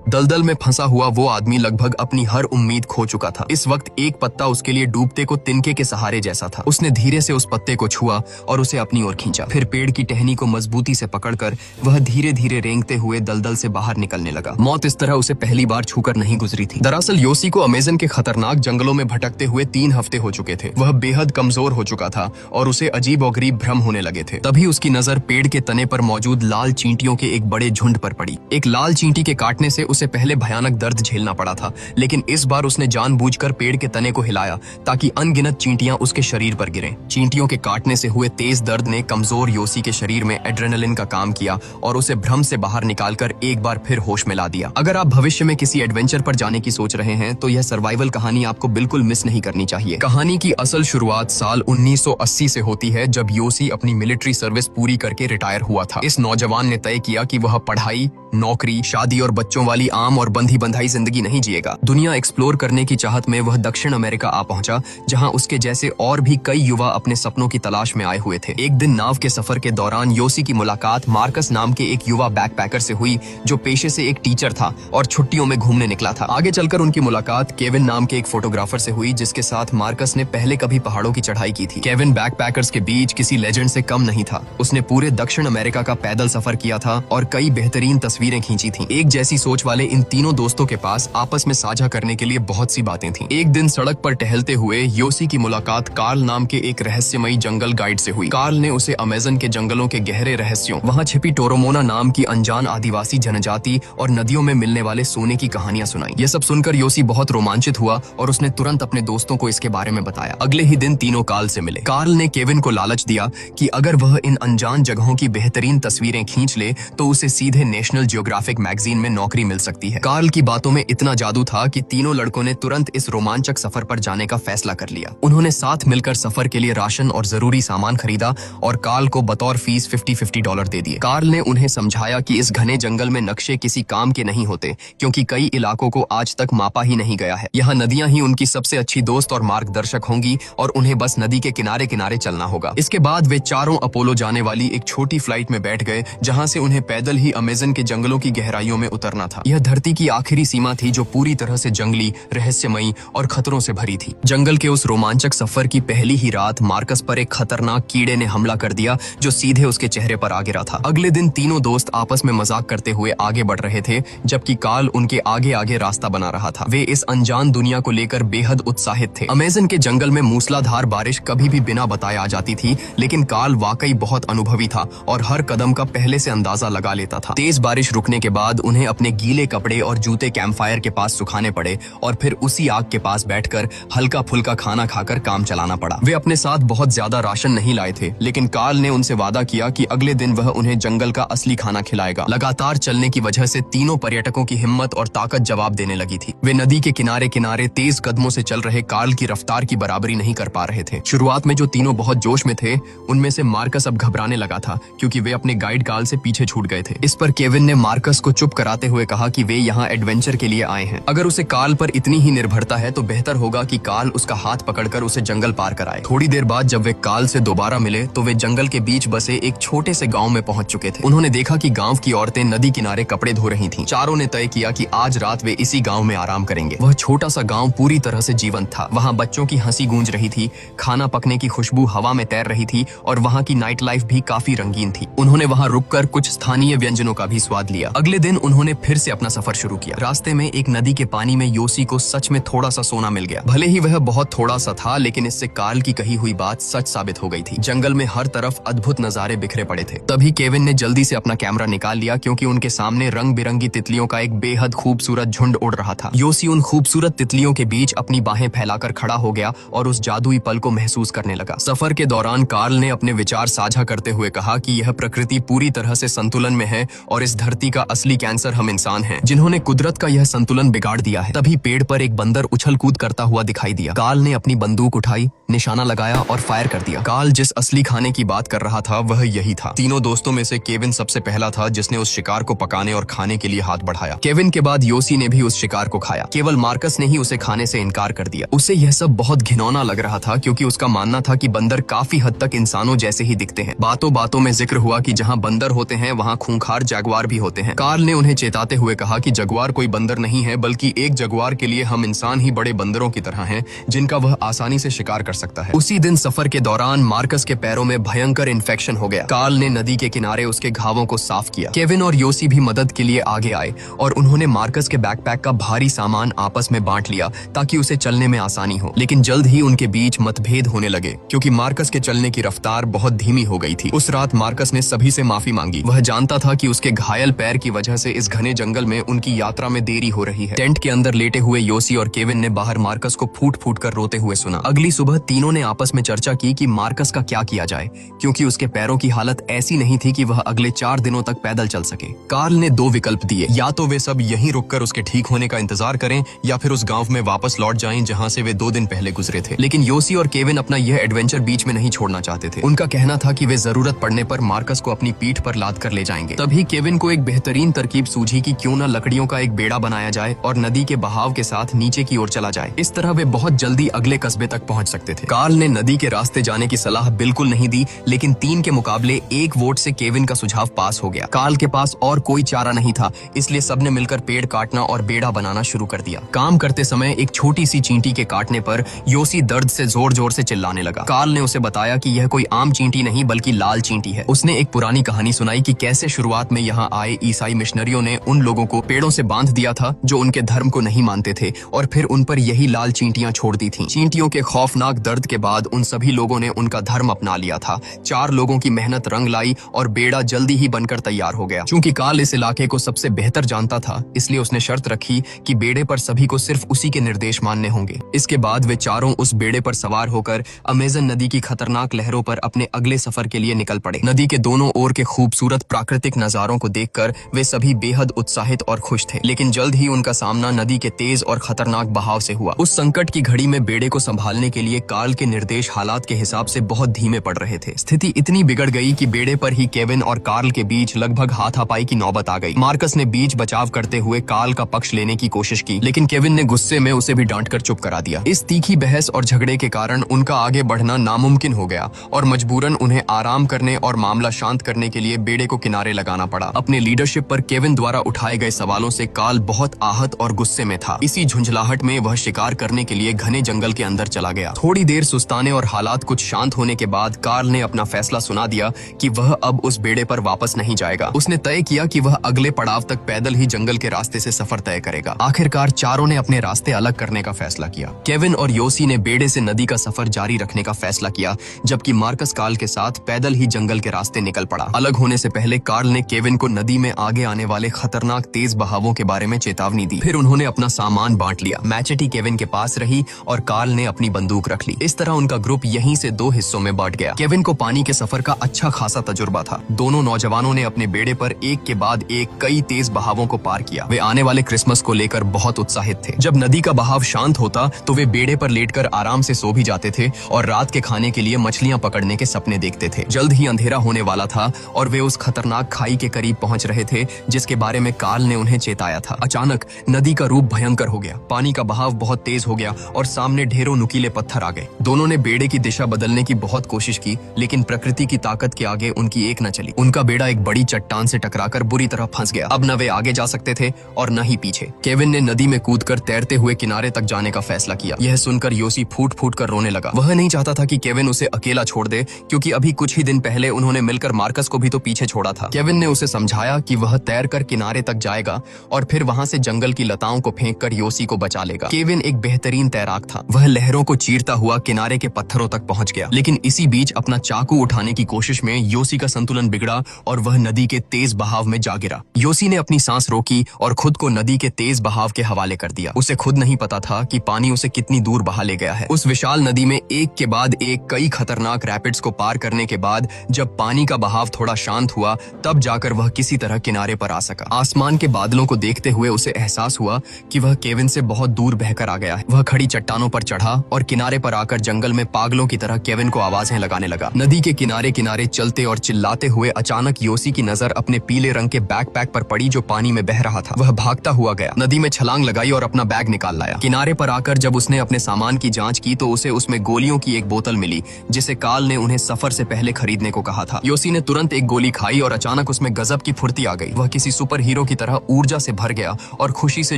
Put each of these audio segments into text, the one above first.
दलदल में फंसा हुआ वो आदमी लगभग अपनी हर उम्मीद खो चुका था। इस वक्त एक पत्ता उसके लिए डूबते को तिनके के सहारे जैसा था। उसने धीरे से उस पत्ते को छुआ और उसे अपनी ओर खींचा। फिर पेड़ की टहनी को मजबूती से पकड़कर वह धीरे धीरे रेंगते हुए दलदल से बाहर निकलने लगा। मौत इस तरह उसे पहली बार छूकर नहीं गुजरी थी। दरअसल योसी को अमेज़न के खतरनाक जंगलों में भटकते हुए 3 हफ्ते हो चुके थे। वह बेहद कमजोर हो चुका था और उसे अजीब और गरीब भ्रम होने लगे थे। तभी उसकी नजर पेड़ के तने पर मौजूद लाल चींटियों के एक बड़े झुंड पर पड़ी। एक लाल चींटी के काटने से उसे पहले भयानक दर्द झेलना पड़ा था, लेकिन इस बार उसने जानबूझकर पेड़ के तने को हिलाया ताकि अनगिनत चींटियां उसके शरीर पर गिरें। चींटियों के काटने से हुए तेज दर्द ने कमजोर योसी के शरीर में एड्रेनलिन का काम किया और उसे भ्रम से बाहर निकालकर एक बार फिर होश में ला दिया। अगर आप भविष्य में किसी एडवेंचर पर जाने की सोच रहे हैं तो यह सर्वाइवल कहानी आपको बिल्कुल मिस नहीं करनी चाहिए। कहानी की असल शुरुआत साल 1980 से होती है, जब योसी अपनी मिलिट्री सर्विस पूरी करके रिटायर हुआ था। इस नौजवान ने तय किया कि वह पढ़ाई, नौकरी, शादी और बच्चों वाली आम और बंधी बंधाई जिंदगी नहीं जिएगा। दुनिया एक्सप्लोर करने की चाहत में वह दक्षिण अमेरिका आ पहुंचा, जहां उसके जैसे और भी कई युवा अपने सपनों की तलाश में आए हुए थे। एक दिन नाव के सफर के दौरान योसी की मुलाकात मार्कस नाम के एक युवा बैकपैकर से हुई, जो पेशे से एक टीचर था और छुट्टियों में घूमने निकला था। आगे चलकर उनकी मुलाकात केविन नाम के एक फोटोग्राफर से हुई, जिसके साथ मार्कस ने पहले कभी पहाड़ों की चढ़ाई की थी। केविन बैकपैकर्स के बीच किसी लेजेंड से कम नहीं था। उसने पूरे दक्षिण अमेरिका का पैदल सफर किया था और कई बेहतरीन तस्वीरें खींची थीं। एक जैसी सोच वाले इन तीनों दोस्तों के पास आपस में साझा करने के लिए बहुत सी बातें थीं। एक दिन सड़क पर टहलते हुए योसी की मुलाकात कार्ल नाम के एक रहस्यमयी जंगल गाइड से हुई। कार्ल ने उसे अमेज़न के जंगलों के गहरे रहस्यों, वहां छिपी टोरोमोना नाम की अनजान आदिवासी जनजाति और नदियों में मिलने वाले सोने की कहानियां सुनाई। ये सब सुनकर योसी बहुत रोमांचित हुआ और उसने तुरंत अपने दोस्तों को इसके बारे में बताया। अगले ही दिन तीनों कार्ल से मिले। कार्ल ने केविन को लालच दिया कि अगर वह इन अनजान जगहों की बेहतरीन तस्वीरें खींच ले तो उसे सीधे नेशनल जियोग्राफिक मैगजीन में नौकरी मिल सकती है। कार्ल की बातों में इतना जादू था कि तीनों लड़कों ने तुरंत इस रोमांचक सफर पर जाने का फैसला कर लिया। उन्होंने साथ मिलकर सफर के लिए राशन और जरूरी सामान खरीदा और कार्ल को बतौर फीस $50 दे दिए। कार्ल ने उन्हें समझाया कि इस घने जंगल में नक्शे किसी काम के नहीं होते, क्योंकि कई इलाकों को आज तक मापा ही नहीं गया है। यहाँ नदियां ही उनकी सबसे अच्छी दोस्त और मार्गदर्शक होंगी और उन्हें बस नदी के किनारे किनारे चलना होगा। इसके बाद वे चारों अपोलो जाने वाली एक छोटी फ्लाइट में बैठ गए, जहाँ से उन्हें पैदल ही अमेज़न के जंगलों की गहराइयों में उतरना था। यह धरती की आखिरी सीमा थी, जो पूरी तरह से जंगली, रहस्यमयी और खतरों से भरी थी। जंगल के उस रोमांचक सफर की पहली ही रात मार्कस पर एक खतरनाक कीड़े ने हमला कर दिया, जो सीधे उसके चेहरे पर आ गिरा था। अगले दिन तीनों दोस्त आपस में मजाक करते हुए आगे बढ़ रहे थे, जबकि कार्ल उनके आगे आगे रास्ता बना रहा था। वे इस अनजान दुनिया को लेकर बेहद उत्साहित थे। अमेज़न के जंगल में मूसलाधार बारिश कभी भी बिना बताए आ जाती थी, लेकिन कार्ल वाकई बहुत अनुभवी था और हर कदम का पहले से अंदाजा लगा लेता था। तेज बारिश रुकने के बाद उन्हें अपने गीले कपड़े और जूते कैंपफायर के पास सुखाने पड़े और फिर उसी आग के पास बैठकर हल्का फुल्का खाना खाकर काम चलाना पड़ा। वे अपने साथ बहुत ज्यादा राशन नहीं लाए थे, लेकिन कार्ल ने उनसे वादा किया कि अगले दिन वह उन्हें जंगल का असली खाना खिलाएगा। लगातार चलने की वजह से तीनों पर्यटकों की हिम्मत और ताकत जवाब देने लगी थी। वे नदी के किनारे किनारे तेज कदमों से चल रहे कार्ल की रफ्तार की बराबरी नहीं कर पा रहे थे। शुरुआत में जो तीनों बहुत जोश में थे, उनमें से मार्कस अब घबराने लगा था, क्योंकि वे अपने गाइड कार्ल से पीछे छूट गए थे। इस पर केविन ने मार्कस को चुप कराते हुए कहा कि वे यहाँ एडवेंचर के लिए आए हैं। अगर उसे कार्ल पर इतनी ही निर्भरता है तो बेहतर होगा कि कार्ल उसका हाथ पकड़कर उसे जंगल पार कराए। थोड़ी देर बाद जब वे कार्ल से दोबारा मिले तो वे जंगल के बीच बसे एक छोटे से गांव में पहुंच चुके थे। उन्होंने देखा कि गांव की औरतें नदी किनारे कपड़े धो रही थीं। चारों ने तय किया कि आज रात वे इसी गांव में आराम करेंगे। वह छोटा सा गांव पूरी तरह से जीवंत था। वहां बच्चों की हंसी गूंज रही थी, खाना पकने की खुशबू हवा में तैर रही थी और वहां की नाइट लाइफ भी काफी रंगीन थी। उन्होंने वहां रुककर कुछ स्थानीय व्यंजनों का भी स्वाद लिया। अगले दिन उन्होंने फिर से अपना सफर शुरू किया। रास्ते में एक नदी के पानी में योसी को सच में थोड़ा सा सोना मिल गया। भले ही वह बहुत थोड़ा सा था, लेकिन इससे कार्ल की कही हुई बात सच साबित हो गई थी। जंगल में हर तरफ अद्भुत नजारे बिखरे पड़े थे। तभी केविन ने जल्दी से अपना कैमरा निकाल लिया, क्योंकि उनके सामने रंग बिरंगी तितलियों का एक बेहद खूबसूरत झुंड उड़ रहा था। योसी उन खूबसूरत तितलियों के बीच अपनी बाहें फैलाकर खड़ा हो गया और उस जादुई पल को महसूस करने लगा। सफर के दौरान कार्ल ने अपने विचार साझा करते हुए कहा कि यह प्रकृति पूरी तरह से संतुलन में है और इस धरती का असली कैंसर हम इंसान हैं, जिन्होंने कुदरत का यह संतुलन बिगाड़ दिया है। तभी पेड़ पर एक बंदर उछल कूद करता हुआ दिखाई दिया। कार्ल ने अपनी बंदूक उठाई, निशाना लगाया और फायर कर दिया। कार्ल जिस असली खाने की बात कर रहा था वह यही था। तीनों दोस्तों में से केविन सबसे पहला था जिसने उस शिकार को पकाने और खाने के लिए हाथ बढ़ाया। केविन के बाद योसी ने भी उस शिकार को खाया। केवल मार्कस ने ही उसे खाने से इनकार कर दिया। उसे यह सब बहुत घिनौना लग रहा था, क्योंकि उसका मानना था कि बंदर काफी हद तक इंसानों जैसे ही दिखते हैं। बातों बातों में जिक्र हुआ कि जहाँ बंदर होते हैं वहाँ खूंखार जैगुआर भी होते हैं। कार्ल ने उन्हें चेताते हुए कहा कि जगुआर कोई बंदर नहीं है, बल्कि एक जगुआर के लिए हम इंसान ही बड़े बंदरों की तरह हैं, जिनका वह आसानी से शिकार कर सकता है। उसी दिन सफर के दौरान मार्कस के पैरों में भयंकर इन्फेक्शन हो गया। कार्ल ने नदी के किनारे उसके घावों को साफ किया। केविन और योसी भी मदद के लिए आगे आए और उन्होंने मार्कस के बैकपैक का भारी सामान आपस में बांट लिया ताकि उसे चलने में आसानी हो। लेकिन जल्द ही उनके बीच मतभेद होने लगे क्योंकि मार्कस के चलने की रफ्तार बहुत धीमी हो गई थी। उस रात मार्कस ने सभी से माफी मांगी। वह जानता था कि उसके घायल पैर की वजह से इस घने जंगल में उनकी यात्रा में देरी हो रही है। टेंट के अंदर लेटे हुए योसी और केविन ने बाहर मार्कस को फूट फूट कर रोते हुए सुना। अगली सुबह तीनों ने आपस में चर्चा की कि मार्कस का क्या किया जाए, क्योंकि उसके पैरों की हालत ऐसी नहीं थी कि वह अगले 4 दिनों तक पैदल चल सके। कार्ल ने 2 विकल्प दिए, या तो वे सब यहीं रुककर उसके ठीक होने का इंतजार करें या फिर उस गांव में वापस लौट जाएं जहां से वे 2 दिन पहले गुजरे थे। लेकिन योसी और केविन अपना यह एडवेंचर बीच में नहीं छोड़ना चाहते थे। उनका कहना था कि वे जरूरत पड़ने पर मार्कस को अपनी पीठ पर लाद कर ले जाएंगे। तभी केविन को एक बेहतरीन तरकीब सूझी कि क्यों न लकड़ियों का एक बेड़ा बनाया जाए और नदी के बहाव के साथ नीचे की ओर चला जाए। इस तरह वे बहुत जल्दी अगले कस्बे तक पहुंच सकते थे। कार्ल ने नदी के रास्ते जाने की सलाह बिल्कुल नहीं दी, लेकिन 3 के मुकाबले 1 वोट से केविन का सुझाव पास हो गया। कार्ल के पास और कोई चारा नहीं था, इसलिए सबने मिलकर पेड़ काटना और बेड़ा बनाना शुरू कर दिया। काम करते समय एक छोटी सी चींटी के काटने पर योसी दर्द से जोर जोर से चिल्लाने लगा। कार्ल ने उसे बताया कि यह कोई आम चींटी नहीं बल्कि लाल चींटी है। उसने एक पुरानी कहानी सुनाई कि कैसे शुरुआत में यहाँ आए ईसाई मिशनरियों ने उन लोगों को पेड़ों से बांध दिया था जो उनके धर्म को नहीं मानते थे, और फिर उन पर यही लाल चींटियां छोड़ दी थीं। चींटियों के खौफनाक दर्द के बाद उन सभी लोगों ने उनका धर्म अपना लिया था। 4 लोगों की मेहनत रंग लाई और बेड़ा जल्दी ही बनकर तैयार हो गया। चूंकि कार्ल इस इलाके को सबसे बेहतर जानता था, इसलिए उसने शर्त रखी कि बेड़े पर सभी को सिर्फ उसी के निर्देश मानने होंगे। इसके बाद वे चारों उस बेड़े पर सवार होकर अमेजन नदी की खतरनाक लहरों पर अपने अगले सफर के लिए निकल पड़े। नदी के दोनों ओर के खूबसूरत प्राकृतिक नजारों को देखकर वे सभी बेहद उत्साहित और खुश थे। लेकिन जल्द ही उनका सामना नदी के तेज और खतरनाक बहाव से हुआ। उस संकट की घड़ी में बेड़े को संभालने के लिए कार्ल के निर्देश हालात के हिसाब से बहुत धीमे पड़ रहे थे। स्थिति इतनी बिगड़ गई कि बेड़े पर ही केविन और कार्ल के बीच लगभग हाथापाई की नौबत आ गई। मार्कस ने बीच बचाव करते हुए कार्ल का पक्ष लेने की कोशिश की, लेकिन केविन ने गुस्से में उसे भी डांटकर चुप करा दिया। इस तीखी बहस और झगड़े के कारण उनका आगे बढ़ना नामुमकिन हो गया और मजबूरन उन्हें आराम करने और मामला शांत करने के लिए बेड़े को किनारे लगाना पड़ा। अपने लीडरशिप पर केविन द्वारा उठाए गए सवालों से कार्ल बहुत आहत और गुस्से में था। इसी झुंझलाहट में वह शिकार करने के लिए घने जंगल के अंदर चला गया। थोड़ी देर सुस्ताने और हालात कुछ शांत होने के बाद कार्ल ने अपना फैसला सुना दिया कि वह अब उस बेड़े पर वापस नहीं जाएगा। उसने तय किया कि वह अगले पड़ाव तक पैदल ही जंगल के रास्ते से सफर तय करेगा। आखिरकार चारों ने अपने रास्ते अलग करने का फैसला किया। केविन और योसी ने बेड़े से नदी का सफर जारी रखने का फैसला किया, जबकि मार्कस कार्ल के साथ पैदल ही जंगल के रास्ते निकल पड़ा। अलग होने से पहले कार्ल ने केविन को नदी में आगे आने वाले खतरनाक तेज बहावों के बारे में चेतावनी दी। फिर उन्होंने अपना सामान बांट लिया। मैचेटी केविन के पास रही और कार्ल ने अपनी बंदूक रख ली। इस तरह उनका ग्रुप यहीं से 2 हिस्सों में बांट गया। केविन को पानी के सफर का अच्छा खासा तजुर्बा था। दोनों नौजवानों ने अपने बेड़े पर एक के बाद एक कई तेज बहावों को पार किया। वे आने वाले क्रिसमस को लेकर बहुत उत्साहित थे। जब नदी का बहाव शांत होता तो वे बेड़े पर लेटकर आराम से सो भी जाते थे और रात के खाने के लिए मछलियां पकड़ने के सपने देखते थे। जल्द ही अंधेरा होने वाला था और वे उस खतरनाक खाई के करीब पहुंच रहे थे जिसके बारे में कार्ल ने उन्हें चेताया था। अचानक नदी का रूप भयंकर हो गया। पानी का बहाव बहुत तेज हो गया और सामने ढेरों नुकीले पत्थर आ गए। दोनों ने बेड़े की दिशा बदलने की बहुत कोशिश की, लेकिन प्रकृति की ताकत के आगे उनकी एक न चली। उनका बेड़ा एक बड़ी चट्टान से टकराकर बुरी तरह फंस गया। अब न वे आगे जा सकते थे और न ही पीछे। केविन ने नदी में कूदकर तैरते हुए किनारे तक जाने का फैसला किया। यह सुनकर योसी फूट फूट कर रोने लगा। वह नहीं चाहता था कि केविन उसे अकेला छोड़ दे, क्योंकि अभी कुछ ही दिन पहले उन्होंने मिलकर मार्कस को भी तो पीछे छोड़ा था। केविन ने उसे समझाया कि वह तैरकर किनारे तक जाएगा और फिर वहां से जंगल की लताओं को फेंककर योसी को बचा लेगा। केविन एक बेहतरीन तैराक था। वह लहरों को चीरता हुआ किनारे के पत्थरों तक पहुंच गया, लेकिन इसी बीच अपना चाकू उठाने की कोशिश में योसी का संतुलन बिगड़ा और वह नदी के तेज बहाव में जा गिरा। योसी ने अपनी सांस रोकी और खुद को नदी के तेज बहाव के हवाले कर दिया। उसे खुद नहीं पता था कि पानी उसे कितनी दूर बहा ले गया है। उस विशाल नदी में एक के बाद एक कई खतरनाक रैपिड्स को पार करने के बाद जब पानी का बहाव थोड़ा शांत हुआ, तब जाकर वह किसी तरह किनारे पर आ सका। आसमान के बादलों को देखते हुए उसे एहसास हुआ कि वह केविन से बहुत दूर बहकर आ गया है। वह खड़ी चट्टानों पर चढ़ा और किनारे पर आकर जंगल में पागलों की तरह केविन को आवाजें लगाने लगा। नदी के किनारे किनारे चलते और चिल्लाते हुए अचानक योसी की नजर अपने पीले रंग के बैकपैक पर पड़ी जो पानी में बह रहा था। वह भागता हुआ गया, नदी में छलांग लगाई और अपना बैग निकाल लाया। किनारे पर आकर जब उसने अपने सामान की जांच की तो उसे उसमें गोलियों की एक बोतल मिली, जिसे कार्ल ने उन्हें सफर से पहले खरीदने को कहा था। योसी ने तुरंत एक गोली खाई और अचानक उसमें गजब की फुर्ती आ गई। वह किसी सुपर हीरो की तरह तरह ऊर्जा से भर गया और खुशी से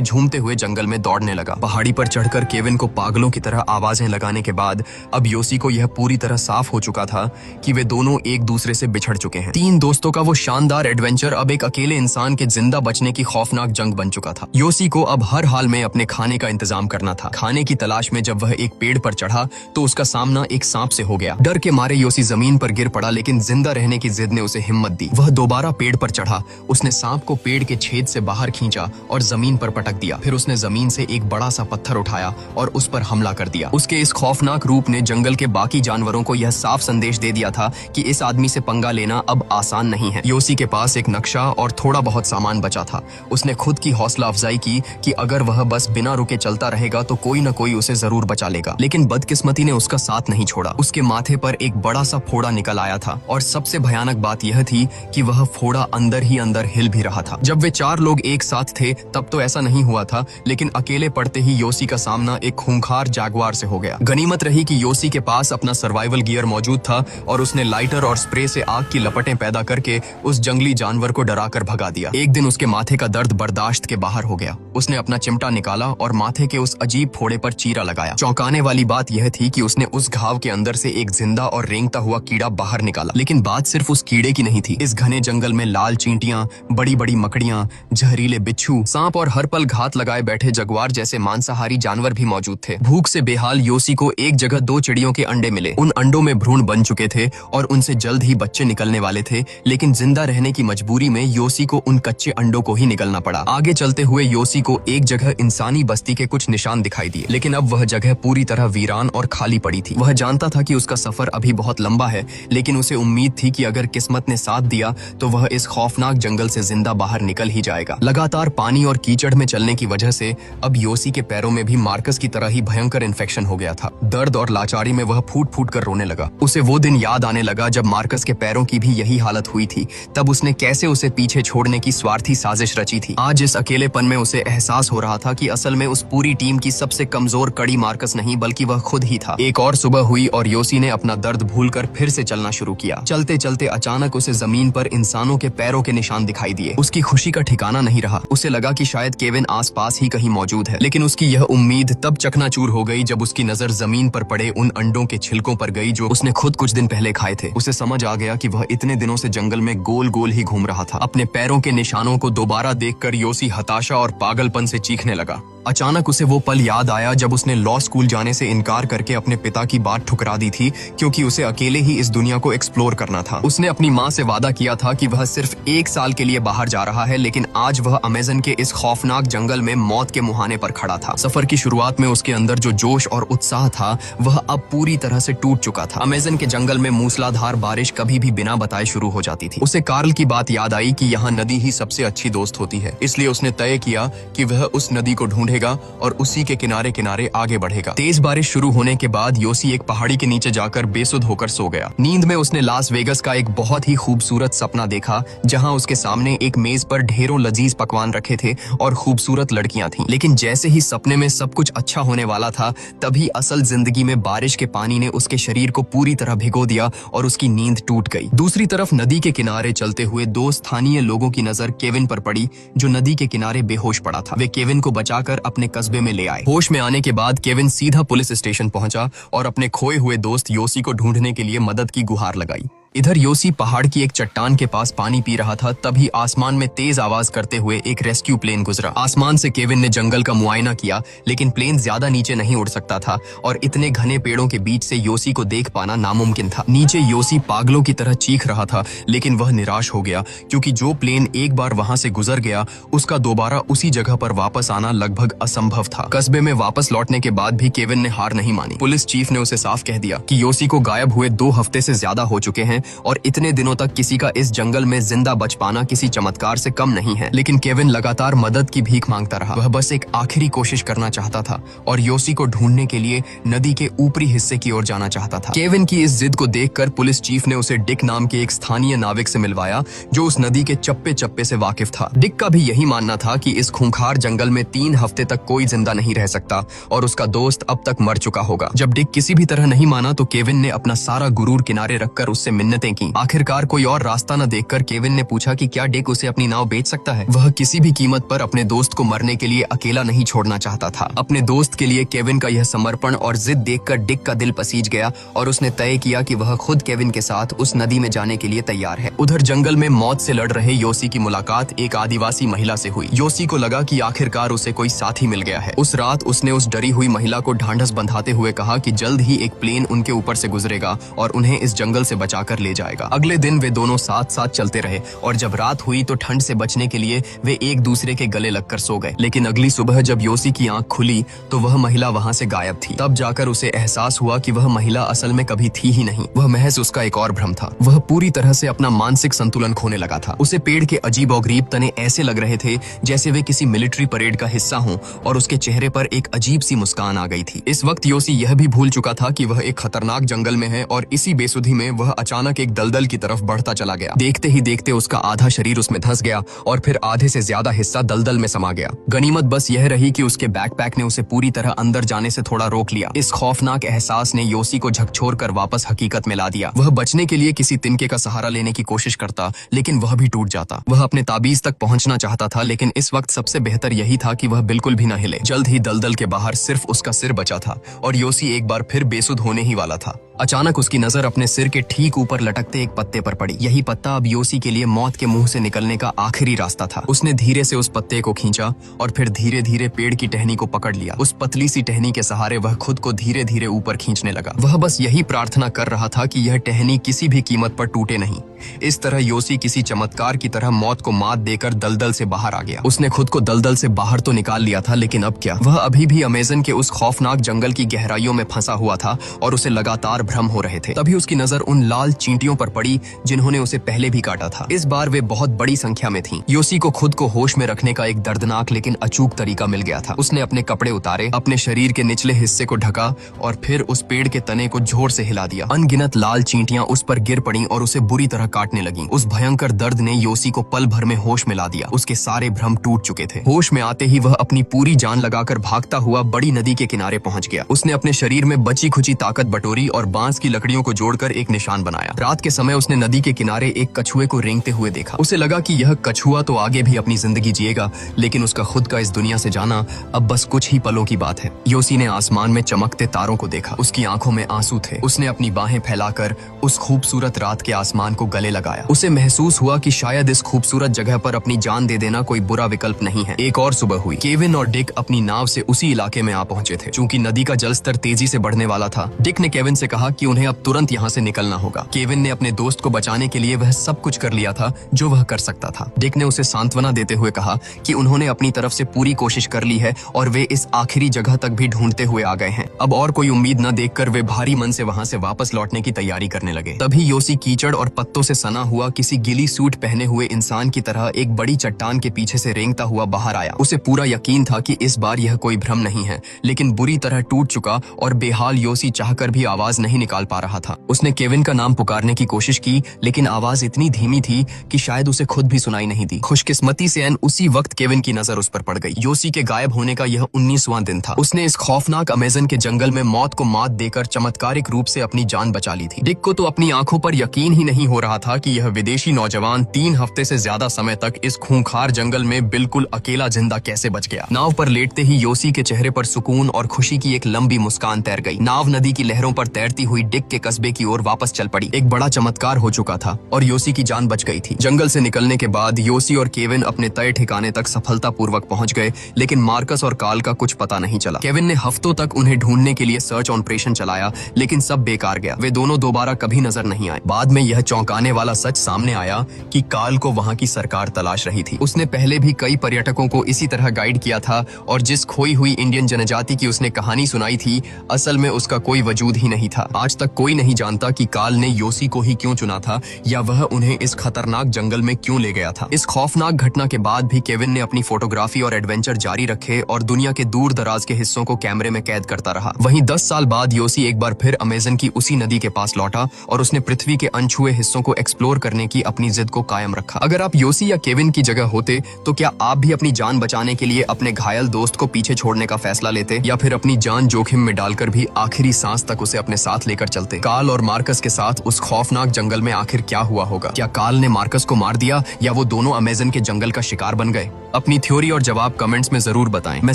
झूमते हुए जंगल में दौड़ने लगा। पहाड़ी पर चढ़कर केविन को पागलों की तरह आवाजें लगाने के बाद अब योसी को यह पूरी तरह साफ हो चुका था कि वे दोनों एक दूसरे से बिछड़ चुके हैं। 3 दोस्तों का वो शानदार एडवेंचर अब एक अकेले इंसान के जिंदा बचने की खौफनाक जंग बन चुका था। योसी को अब हर हाल में अपने खाने का इंतजाम करना था। खाने की तलाश में जब वह एक पेड़ पर चढ़ा तो उसका सामना एक सांप से हो गया। डर के मारे योसी जमीन पर गिर पड़ा, लेकिन जिंदा रहने की जिद ने उसे हिम्मत दी। वह दोबारा पेड़ पर चढ़ा। उसने सांप को पेड़ के छेद से बाहर खींचा और जमीन पर पटक दिया। फिर उसने जमीन से एक बड़ा सा पत्थर उठाया और उस पर हमला कर दिया। उसके इस खौफनाक रूप ने जंगल के बाकी जानवरों को यह साफ संदेश दे दिया था कि इस आदमी से पंगा लेना अब आसान नहीं है। योसी के पास एक नक्शा और थोड़ा बहुत सामान बचा था। उसने खुद की हौसला अफजाई की कि अगर वह बस बिना रुके चलता रहेगा तो कोई न कोई उसे जरूर बचा लेगा। लेकिन बदकिस्मती ने उसका साथ नहीं छोड़ा। उसके माथे पर एक बड़ा सा फोड़ा निकल आया था और सबसे भयानक बात यह थी कि वह फोड़ा अंदर ही अंदर हिल भी रहा था। जब वे 4 लोग एक साथ थे तब तो ऐसा नहीं हुआ था, लेकिन अकेले पड़ते ही योसी का सामना एक खूंखार जैगुआर से हो गया। गनीमत रही कि योसी के पास अपना सर्वाइवल गियर मौजूद था और उसने लाइटर और स्प्रे से आग की लपटें पैदा करके उस जंगली जानवर को डराकर भगा दिया। एक दिन उसके माथे का दर्द बर्दाश्त के बाहर हो गया। उसने अपना चिमटा निकाला और माथे के उस अजीब फोड़े पर चीरा लगाया। चौंकाने वाली बात यह थी कि उसने उस घाव के अंदर से एक जिंदा और रेंगता हुआ कीड़ा बाहर निकाला। लेकिन बात सिर्फ उस कीड़े की नहीं थी। इस घने जंगल में लाल चींटियां, बड़ी बड़ी मकड़ियां, जहरीले बिच्छू, सांप और हर पल घात लगाए बैठे जगुआर जैसे मांसाहारी जानवर भी मौजूद थे। भूख से बेहाल योसी को एक जगह 2 चिड़ियों के अंडे मिले। उन अंडों में भ्रूण बन चुके थे और उनसे जल्द ही बच्चे निकलने वाले थे, लेकिन जिंदा रहने की मजबूरी में योसी को उन कच्चे अंडों को ही निकलना पड़ा। आगे चलते हुए योसी को एक जगह इंसानी बस्ती के कुछ निशान दिखाई दिए, लेकिन अब वह जगह पूरी तरह वीरान और खाली पड़ी थी। वह जानता था कि उसका सफर अभी बहुत लंबा है, लेकिन उसे उम्मीद थी कि अगर किस्मत ने साथ दिया तो वह इस खौफनाक जंगल से जिंदा बाहर निकल ही जाएगा। लगातार पानी और कीचड़ में चलने की वजह से अब योसी के पैरों में भी मार्कस की तरह ही भयंकर इन्फेक्शन हो गया था। दर्द और लाचारी में वह फूट फूट कर रोने लगा। उसे वो दिन याद आने लगा जब मार्कस के पैरों की भी यही हालत हुई थी। तब उसने कैसे उसे पीछे छोड़ने की स्वार्थी साजिश रची थी। आज इस अकेलेपन में उसे एहसास हो रहा था कि असल में उस पूरी टीम की सबसे कमजोर कड़ी मार्कस नहीं बल्कि वह खुद ही था। एक और सुबह हुई और योसी ने अपना दर्द भूलकर फिर से चलना शुरू किया। चलते चलते अचानक उसे जमीन पर इंसानों के पैरों के निशान दिखाई दिए। उसकी खुशी का ठिकाना नहीं रहा। उसे लगा कि शायद केविन आसपास ही कहीं मौजूद है, लेकिन उसकी यह उम्मीद तब चकनाचूर हो गई जब उसकी नजर जमीन पर पड़े उन अंडों के छिलकों पर गई जो उसने खुद कुछ दिन पहले खाए थे। उसे समझ आ गया कि वह इतने दिनों से जंगल में गोल गोल ही घूम रहा था। अपने पैरों के निशानों को दोबारा देखकर योसी हताशा और पागलपन से चीखने लगा। अचानक उसे वो पल याद आया जब उसने लॉ स्कूल जाने से इनकार करके अपने पिता की बात ठुकरा दी थी, क्योंकि उसे अकेले ही इस दुनिया को एक्सप्लोर करना था। उसने अपनी माँ से वादा किया था कि वह सिर्फ 1 साल के लिए बाहर जा रहा है, लेकिन आज वह अमेज़न के इस खौफनाक जंगल में मौत के मुहाने पर खड़ा था। सफर की शुरुआत में उसके अंदर जो जोश और उत्साह था वह अब पूरी तरह से टूट चुका था। अमेज़न के जंगल में मूसलाधार बारिश कभी भी बिना बताए शुरू हो जाती थी। उसे कार्ल की बात याद आई कि यहाँ नदी ही सबसे अच्छी दोस्त होती है, इसलिए उसने तय किया कि वह उस नदी को ढूंढेगा और उसी के किनारे किनारे आगे बढ़ेगा। तेज बारिश शुरू होने के बाद योसी एक पहाड़ी के नीचे जाकर बेसुध होकर सो गया। नींद में उसने लास वेगस का एक बहुत ही खूबसूरत सपना देखा, जहां उसके सामने एक मेज पर ढेरों लजीज पकवान रखे थे और खूबसूरत लड़कियां थीं। लेकिन जैसे ही सपने में सब कुछ अच्छा होने वाला था, तभी असल जिंदगी में बारिश के पानी ने उसके शरीर को पूरी तरह भिगो दिया और उसकी नींद टूट गई। दूसरी तरफ नदी के किनारे चलते हुए 2 स्थानीय लोगों की नजर केविन पर पड़ी, जो नदी के किनारे बेहोश पड़ा था। वे केविन को बचाकर अपने कस्बे में ले आए। होश में आने के बाद केविन सीधा पुलिस स्टेशन पहुंचा और अपने खोए हुए दोस्त योसी को ढूंढने के लिए मदद की गुहार लगाई। इधर योसी पहाड़ की एक चट्टान के पास पानी पी रहा था, तभी आसमान में तेज आवाज करते हुए एक रेस्क्यू प्लेन गुजरा। आसमान से केविन ने जंगल का मुआयना किया, लेकिन प्लेन ज्यादा नीचे नहीं उड़ सकता था और इतने घने पेड़ों के बीच से योसी को देख पाना नामुमकिन था। नीचे योसी पागलों की तरह चीख रहा था, लेकिन वह निराश हो गया, क्योंकि जो प्लेन एक बार वहां से गुजर गया उसका दोबारा उसी जगह पर वापस आना लगभग असंभव था। कस्बे में वापस लौटने के बाद भी केविन ने हार नहीं मानी। पुलिस चीफ ने उसे साफ कह दिया कि योसी को गायब हुए 2 हफ्ते से ज्यादा हो चुके हैं और इतने दिनों तक किसी का इस जंगल में जिंदा बच पाना किसी चमत्कार से कम नहीं है। लेकिन केविन लगातार मदद की भीख मांगता रहा। वह बस एक आखिरी कोशिश करना चाहता था और योसी को ढूंढने के लिए नदी के ऊपरी हिस्से की ओर जाना चाहता था। केविन की इस जिद को देखकर पुलिस चीफ ने उसे डिक नाम के एक स्थानीय नाविक से मिलवाया, जो उस नदी के चप्पे चप्पे से वाकिफ था। डिक का भी यही मानना था कि इस खूंखार जंगल में 3 हफ्ते तक कोई जिंदा नहीं रह सकता और उसका दोस्त अब तक मर चुका होगा। जब डिक किसी भी तरह नहीं माना तो केविन ने अपना सारा गुरूर किनारे रखकर उससे मिलने मिन्नतें की। आखिरकार कोई और रास्ता न देखकर केविन ने पूछा कि क्या डिक उसे अपनी नाव बेच सकता है। वह किसी भी कीमत पर अपने दोस्त को मरने के लिए अकेला नहीं छोड़ना चाहता था। अपने दोस्त के लिए केविन का यह समर्पण और जिद देखकर डिक का दिल पसीज गया और उसने तय किया कि वह खुद केविन के साथ उस नदी में जाने के लिए तैयार है। उधर जंगल में मौत से लड़ रहे योसी की मुलाकात एक आदिवासी महिला से हुई। योसी को लगा कि आखिरकार उसे कोई साथी मिल गया है। उस रात उसने उस डरी हुई महिला को ढांढस बंधाते हुए कहा कि जल्द ही एक प्लेन उनके ऊपर से गुजरेगा और उन्हें इस जंगल से बचाकर ले जाएगा। अगले दिन वे दोनों साथ साथ चलते रहे और जब रात हुई तो ठंड से बचने के लिए वे एक दूसरे के गले लगकर सो गए। लेकिन अगली सुबह जब योसी की आंख खुली तो वह महिला वहां से गायब थी। तब जाकर उसे एहसास हुआ कि वह महिला असल में कभी थी ही नहीं, वह महज उसका एक और भ्रम था। वह पूरी तरह से अपना मानसिक संतुलन खोने लगा था। उसे पेड़ के अजीबोगरीब तने ऐसे लग रहे थे जैसे वे किसी मिलिट्री परेड का हिस्सा हों और उसके चेहरे पर एक अजीब सी मुस्कान आ गई थी। इस वक्त योसी यह भी भूल चुका था कि वह एक खतरनाक जंगल में है और इसी बेसुधी में वह अचानक एक दलदल की तरफ बढ़ता चला गया। देखते ही देखते उसका आधा शरीर उसमें धंस गया और फिर आधे से ज्यादा हिस्सा दलदल में समा गया। गनीमत बस यह रही कि उसके बैकपैक ने उसे पूरी तरह अंदर जाने से थोड़ा रोक लिया। इस खौफनाक एहसास ने योसी को झकझोर कर वापस हकीकत में ला दिया। वह बचने के लिए किसी तिनके का सहारा लेने की कोशिश करता, लेकिन वह भी टूट जाता। वह अपने ताबीज तक पहुंचना चाहता था, लेकिन इस वक्त सबसे बेहतर यही था कि वह बिल्कुल भी न हिले। जल्द ही दलदल के बाहर सिर्फ उसका सिर बचा था और योसी एक बार फिर बेसुध होने ही वाला था। अचानक उसकी नजर अपने सिर के ठीक ऊपर लटकते एक पत्ते पर पड़ी। यही पत्ता अब योसी के लिए मौत के मुंह से निकलने का आखिरी रास्ता था। उसने धीरे से उस पत्ते को खींचा और फिर धीरे धीरे पेड़ की टहनी को पकड़ लिया। उस पतली सी टहनी के सहारे वह खुद को धीरे धीरे ऊपर खींचने लगा। वह बस यही प्रार्थना कर रहा था कि यह टहनी किसी भी कीमत पर टूटे नहीं। इस तरह योसी किसी चमत्कार की तरह मौत को मात देकर दलदल से बाहर आ गया। उसने खुद को दलदल से बाहर तो निकाल लिया था, लेकिन अब क्या? वह अभी भी अमेज़न के उस खौफनाक जंगल की गहराइयों में फंसा हुआ था और उसे लगातार भ्रम हो रहे थे। तभी उसकी नजर उन लाल चींटियों पर पड़ी जिन्होंने उसे पहले भी काटा था। इस बार वे बहुत बड़ी संख्या में थीं। योसी को खुद को होश में रखने का एक दर्दनाक लेकिन अचूक तरीका मिल गया था। उसने अपने कपड़े उतारे, अपने शरीर के निचले हिस्से को ढका और फिर उस पेड़ के तने को जोर से हिला दिया। अनगिनत लाल चींटियां उस पर गिर पड़ीं और उसे बुरी तरह काटने लगीं। उस भयंकर दर्द ने योसी को पल भर में होश में ला दिया। उसके सारे भ्रम टूट चुके थे। होश में आते ही वह अपनी पूरी जान लगाकर भागता हुआ बड़ी नदी के किनारे पहुंच गया। उसने अपने शरीर में बची खुची ताकत बटोरी और बांस की लकड़ियों को जोड़कर एक निशान बनाया। रात के समय उसने नदी के किनारे एक कछुए को रेंगते हुए देखा। उसे लगा कि यह कछुआ तो आगे भी अपनी जिंदगी जिएगा, लेकिन उसका खुद का इस दुनिया से जाना अब बस कुछ ही पलों की बात है। योसी ने आसमान में चमकते तारों को देखा। उसकी आंखों में आंसू थे। उसने अपनी बाहें फैलाकर उस खूबसूरत रात के आसमान को गले लगाया। उसे महसूस हुआ कि शायद इस खूबसूरत जगह पर अपनी जान दे देना कोई बुरा विकल्प नहीं है। एक और सुबह हुई। केविन और डिक अपनी नाव से उसी इलाके में आ पहुंचे थे। चूंकि नदी का जलस्तर तेजी से बढ़ने वाला था, डिक ने केविन से कहा कि उन्हें अब तुरंत यहाँ से निकलना होगा। केविन ने अपने दोस्त को बचाने के लिए वह सब कुछ कर लिया था जो वह कर सकता था। डिक ने उसे सांत्वना देते हुए कहा कि उन्होंने अपनी तरफ से पूरी कोशिश कर ली है और वे इस आखिरी जगह तक भी ढूंढते हुए आ गए हैं। अब और कोई उम्मीद न देखकर वे भारी मन से वहां से वापस लौटने की तैयारी करने लगे। तभी योसी कीचड़ और पत्तों से सना हुआ किसी गिली सूट पहने हुए इंसान की तरह एक बड़ी चट्टान के पीछे से रेंगता हुआ बाहर आया। उसे पूरा यकीन था कि इस बार यह कोई भ्रम नहीं है, लेकिन बुरी तरह टूट चुका और बेहाल योसी चाहकर भी आवाज नहीं निकाल पा रहा था। उसने केविन का नाम पुकारने की कोशिश की, लेकिन आवाज इतनी धीमी थी कि शायद उसे खुद भी सुनाई नहीं दी। खुशकिस्मती से उसी वक्त केविन की नजर उस पर पड़ गई। योसी के गायब होने का यह 19वां दिन था। उसने इस खौफनाक अमेज़न के जंगल में मौत को मात देकर चमत्कारिक रूप से अपनी जान बचा ली थी। डिक को तो अपनी आंखों पर यकीन ही नहीं हो रहा था कि यह विदेशी नौजवान 3 हफ्ते से ज्यादा समय तक इस खूंखार जंगल में बिल्कुल अकेला जिंदा कैसे बच गया। नाव पर लेटते ही योसी के चेहरे पर सुकून और खुशी की एक लंबी मुस्कान तैर गई। नाव नदी की लहरों पर तैरती हुई डिक के कस्बे की ओर वापस चल पड़ी। एक बड़ा चमत्कार हो चुका था और योसी की जान बच गई थी। जंगल से निकलने के बाद योसी और केविन अपने तय ठिकाने तक सफलतापूर्वक पहुंच गए, लेकिन मार्कस और काल का कुछ पता नहीं चला। केविन ने हफ्तों तक उन्हें ढूंढने के लिए सर्च ऑपरेशन चलाया, लेकिन सब बेकार गया। वे दोनों दोबारा कभी नजर नहीं आए। बाद में यह चौंकाने वाला सच सामने आया कि काल को वहां की सरकार तलाश रही थी। उसने पहले भी कई पर्यटकों को इसी तरह गाइड किया था और जिस खोई हुई इंडियन जनजाति की उसने कहानी सुनाई थी, असल में उसका कोई वजूद ही नहीं था। आज तक कोई नहीं जानता कि काल ने योसी को ही क्यों चुना था या वह उन्हें इस खतरनाक जंगल में क्यों ले गया था। इस खौफनाक घटना के बाद भी केविन ने अपनी फोटोग्राफी और एडवेंचर जारी रखे और दुनिया के दूर दराज के हिस्सों को कैमरे में कैद करता रहा। वहीं 10 साल बाद योसी एक बार फिर अमेज़न की उसी नदी के पास लौटा और उसने पृथ्वी के अनछुए हिस्सों को एक्सप्लोर करने की अपनी जिद को कायम रखा। अगर आप योसी या केविन की जगह होते तो क्या आप भी अपनी जान बचाने के लिए अपने घायल दोस्त को पीछे छोड़ने का फैसला लेते या फिर अपनी जान जोखिम में डालकर भी आखिरी सांस तक उसे अपने साथ लेकर चलते? काल और मार्कस के साथ उस उस खौफनाक जंगल में आखिर क्या हुआ होगा? क्या काल ने मार्कस को मार दिया या वो दोनों अमेज़न के जंगल का शिकार बन गए? अपनी थ्योरी और जवाब कमेंट्स में जरूर बताएं। मैं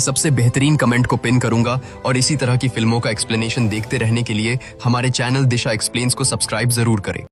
सबसे बेहतरीन कमेंट को पिन करूंगा और इसी तरह की फिल्मों का एक्सप्लेनेशन देखते रहने के लिए हमारे चैनल दिशा एक्सप्लेन्स को सब्सक्राइब जरूर करें।